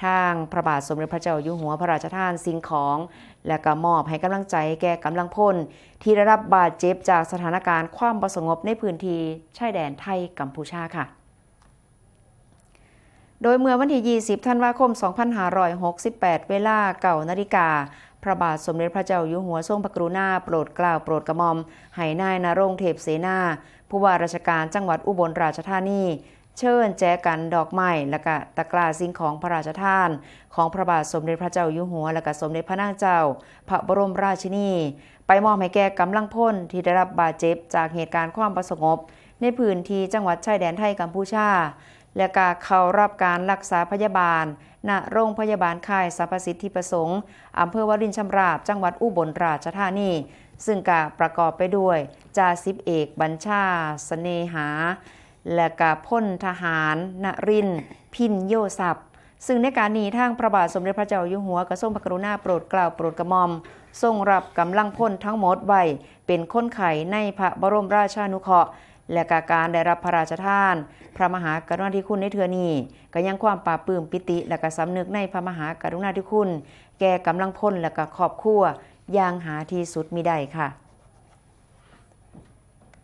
ทางพระบาทสมเด็จพระเจ้าอยู่หัวพระราชทานสิ่งของและก็มอบให้กำลังใจแก่กำลังพลที่ได้รับบาดเจ็บจากสถานการณ์ความบ่สงบในพื้นที่ชายแดนไทยกัมพูชาค่ะโดยเมื่อวันที่ 20 ธันวาคม 2568 เวลา9 นาฬิกาพระบาทสมเด็จพระเจ้าอยู่หัวทรงพระกรุณาโปรดเกล้าโปรดกระหม่อมให้นายณรงค์เทพเสนาผู้ว่าราชการจังหวัดอุบลราชธานีเชิญแจกันดอกไม้และก็ตะกร้าสิ่งของพระราชทานของพระบาทสมเด็จพระเจ้าอยู่หัวและก็สมเด็จพระนางเจ้าพระบรมราชินีไปมอบให้แก่กำลังพลที่ได้รับบาดเจ็บจากเหตุการณ์ความบ่สงบในพื้นที่จังหวัดชายแดนไทยกัมพูชาและก็เข้ารับการรักษาพยาบาลณโรงพยาบาลค่ายสรรพสิทธิประสงค์อำเภอวารินชำราบจังหวัดอุบลราชธานีซึ่งก็ประกอบไปด้วยจ่าสิบเอกบัญชาเสน่หาและก็พลทหารณรินทร์พินโยศัพท์ซึ่งในการนี้ทางพระบาทสมเด็จพระเจ้าอยู่หัวก็ทรงพระกรุณาโปรดเกล้าโปรดกระหม่อมทรงรับกำลังพลทั้งหมดไว้เป็นคนไข้ในพระบรมราชานุเคราะห์และการได้รับพระราชทานพระมหากรุณาธิคุณในเทื่อนี้ก็ยังความปราบปลื้มปิติและก็สำนึกในพระมหากรุณาธิคุณแก่กำลังพลและก็ครอบครัวอย่างหาที่สุดมิได้ค่ะ